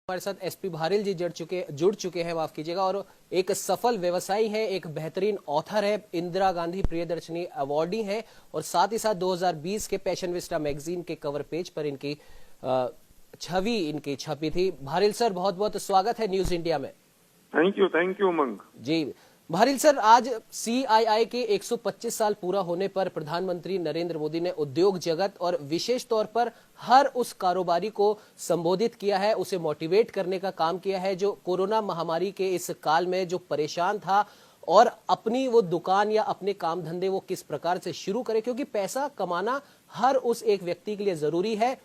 हमारे साथ एसपी भारिल जी जुड़ चुके हैं, माफ कीजिएगा, और एक सफल व्यवसायी है, एक बेहतरीन ऑथर है, इंदिरा गांधी प्रियदर्शनी अवार्डी है और साथ ही साथ 2020 के पैशन विस्टा मैगजीन के कवर पेज पर इनकी छवि इनकी छपी थी। भारिल सर, बहुत बहुत स्वागत है न्यूज इंडिया में। Thank you Umang ji. Bharil sir, आज सीआईआई के 125 साल पूरा होने पर प्रधानमंत्री नरेंद्र मोदी ने उद्योग जगत और विशेष तौर पर हर उस कारोबारी को संबोधित किया है, उसे मोटिवेट करने का काम किया है जो कोरोना महामारी के इस काल में जो परेशान था और अपनी वो दुकान या अपने काम धंधे वो किस प्रकार से शुरू करे, क्योंकि पैसा कमाना हर उस एक व्यक्ति के लिए जरूरी है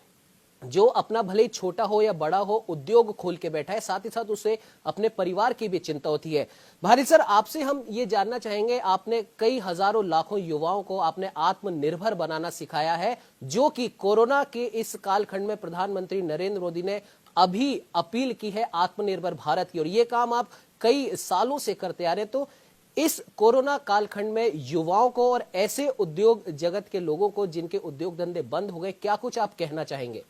जो अपना भले ही छोटा हो या बड़ा हो उद्योग खोल के बैठा है, साथ ही साथ उसे अपने परिवार की भी चिंता होती है। भारिल सर, आपसे हम ये जानना चाहेंगे, आपने कई हजारों लाखों युवाओं को आपने आत्मनिर्भर बनाना सिखाया है, जो कि कोरोना के इस कालखंड में प्रधानमंत्री नरेंद्र मोदी ने अभी अपील की है आत्मनिर्भर भारत की, और ये काम आप कई सालों से करते आ रहे हैं। तो इस कोरोना कालखंड में युवाओं को और ऐसे उद्योग जगत के लोगों को जिनके उद्योग धंधे बंद हो गए, क्या कुछ आप कहना चाहेंगे?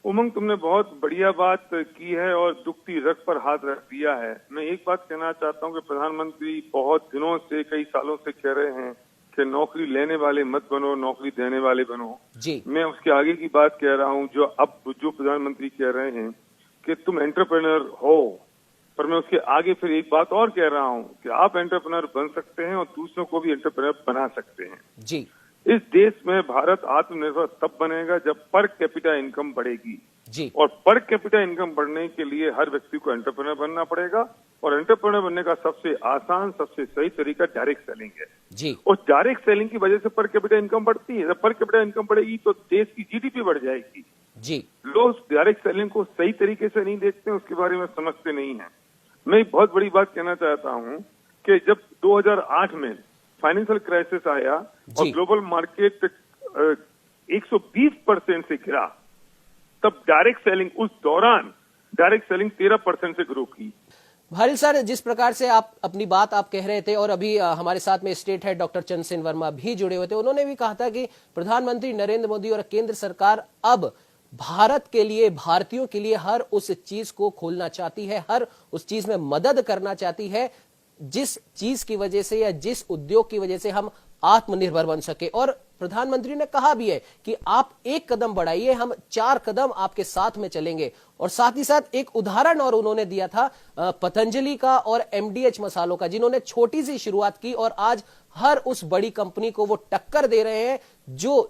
उमंग, तुमने बहुत बढ़िया बात की है और दुखती रग पर हाथ रख दिया है। मैं एक बात कहना चाहता हूं कि प्रधानमंत्री बहुत दिनों से, कई सालों से कह रहे हैं कि नौकरी लेने वाले मत बनो, नौकरी देने वाले बनो जी। मैं उसके आगे की बात कह रहा हूं, जो प्रधानमंत्री कह रहे हैं कि तुम एंटरप्रेन्योर हो, पर मैं उसके आगे फिर एक बात और कह रहा हूं कि आप एंटरप्रेन्योर बन सकते हैं और दूसरों को भी एंटरप्रेन्योर बना सकते हैं जी। इस देश में भारत आत्मनिर्भर तब बनेगा जब पर कैपिटा इनकम बढ़ेगी जी। और पर कैपिटा इनकम बढ़ने के लिए हर व्यक्ति को एंटरप्रेन्योर बनना पड़ेगा और एंटरप्रेन्योर बनने का सबसे आसान, सबसे सही तरीका डायरेक्ट सेलिंग है जी। और डायरेक्ट सेलिंग की वजह से पर कैपिटा इनकम बढ़ती है। जब पर कैपिटा इनकम बढ़ेगी तो देश की जीडीपी बढ़ जाएगी जी। लोग डायरेक्ट सेलिंग को सही तरीके से नहीं देखते, उसके बारे में समझते नहीं है। मैं एक बहुत बड़ी बात कहना चाहता हूँ कि जब 2008 में फाइनेंशियल क्राइसिस आया और ग्लोबल मार्केट 120% से गिरा, तब डायरेक्ट सेलिंग, उस दौरान डायरेक्ट सेलिंग 13% से ग्रो की। भारिल सर, जिस प्रकार से आप अपनी बात आप कह रहे थे और अभी हमारे साथ में state head doctor Chandrasen Verma भी जुड़े हुए थे, उन्होंने भी कहा था कि प्रधानमंत्री नरेंद्र मोदी और केंद्र सरकार अब भारत के लिए, भारतीयों के लिए हर उस चीज को खोलना चाहती है, हर उस चीज में मदद करना चाहती है जिस चीज की वजह से या जिस उद्योग की वजह से हम आत्मनिर्भर बन सके। और प्रधानमंत्री ने कहा भी है कि आप एक कदम बढ़ाइए, हम 4 कदम आपके साथ में चलेंगे। और साथ ही साथ एक उदाहरण और उन्होंने दिया था पतंजलि का और एमडीएच मसालों का, जिन्होंने छोटी सी शुरुआत की और आज हर उस बड़ी कंपनी को वो टक्कर दे रहे हैं जो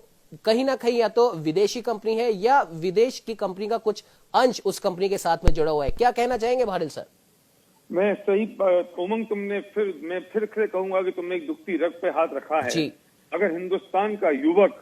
कहीं ना कहीं या तो विदेशी कंपनी है या विदेश की कंपनी का कुछ अंश उस कंपनी के साथ में जुड़ा हुआ है। क्या कहना चाहेंगे भारिल सर? मैं सही उमंग, मैं फिर से कहूंगा कि तुमने एक दुखती रग पे हाथ रखा है जी। अगर हिंदुस्तान का युवक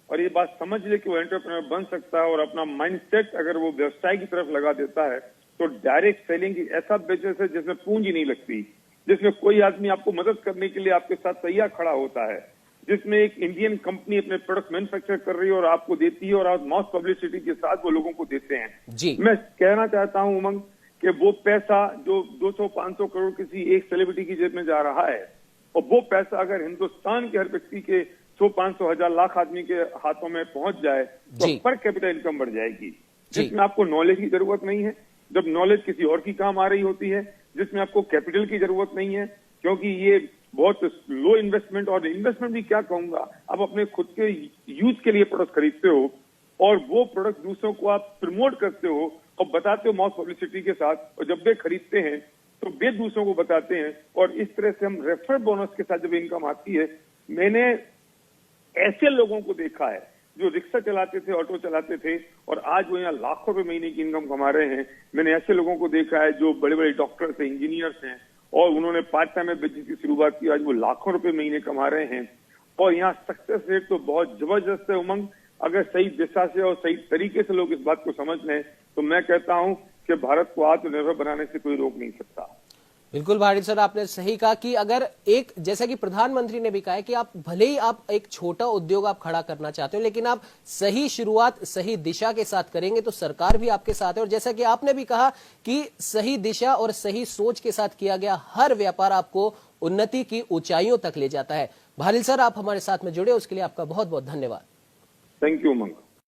और ये बात समझ ले कि वो एंटरप्रेन्योर बन सकता है और अपना माइंडसेट अगर वो व्यवसाय की तरफ लगा देता है, तो डायरेक्ट सेलिंग की ऐसा बिजनेस है जिसमें पूंजी नहीं लगती, जिसमें कोई आदमी आपको मदद करने के लिए आपके साथ तैयार खड़ा होता है, जिसमें एक इंडियन कंपनी अपने प्रोडक्ट मैन्युफैक्चर कर रही है और आपको देती है और आप मॉस पब्लिसिटी के साथ वो लोगों को देते हैं जी। मैं कहना चाहता हूँ उमंग कि वो पैसा जो 200-500 करोड़ किसी एक सेलिब्रिटी की जेब में जा रहा है, और वो पैसा अगर हिंदुस्तान के हर व्यक्ति के 100-500 हजार लाख आदमी के हाथों में पहुंच जाए तो पर कैपिटा इनकम बढ़ जाएगी, जिसमें आपको नॉलेज की जरूरत नहीं है, जब नॉलेज किसी और की काम आ रही होती है, जिसमें आपको कैपिटल की जरूरत नहीं है, क्योंकि ये बहुत लो इन्वेस्टमेंट, और इन्वेस्टमेंट भी क्या कहूंगा, आप अपने खुद के यूज के लिए प्रोडक्ट खरीदते हो और वो प्रोडक्ट दूसरों को आप प्रमोट करते हो और बताते हो मॉस पब्लिसिटी के साथ, और जब वे खरीदते हैं तो वे दूसरों को बताते हैं और इस तरह से हम रेफर बोनस के साथ जब इनकम आती है। मैंने ऐसे लोगों को देखा है जो रिक्शा चलाते थे, ऑटो चलाते थे और आज वो यहाँ लाखों रुपए महीने की इनकम कमा रहे हैं। मैंने ऐसे लोगों को देखा है जो बड़े बड़े डॉक्टर्स हैं, इंजीनियर्स हैं और उन्होंने पार्ट टाइम में बिजनेस की शुरुआत की, आज वो लाखों रुपए महीने कमा रहे हैं। और यहाँ सक्सेस रेट तो बहुत जबरदस्त है उमंग। अगर सही दिशा से और सही तरीके से लोग इस बात को समझ लें तो मैं कहता हूं कि भारत को आत्मनिर्भर बनाने से कोई रोक नहीं सकता। बिल्कुल भारिल सर, आपने सही कहा कि अगर एक, जैसा कि प्रधानमंत्री ने भी कहा है कि आप भले ही आप एक छोटा उद्योग आप खड़ा करना चाहते हो, लेकिन आप सही शुरुआत सही दिशा के साथ करेंगे तो सरकार भी आपके साथ है। और जैसा कि आपने भी कहा कि सही दिशा और सही सोच के साथ किया गया हर व्यापार आपको उन्नति की ऊंचाइयों तक ले जाता है। भारिल सर, आप हमारे साथ में जुड़े उसके लिए आपका बहुत बहुत धन्यवाद। Thank you Umang.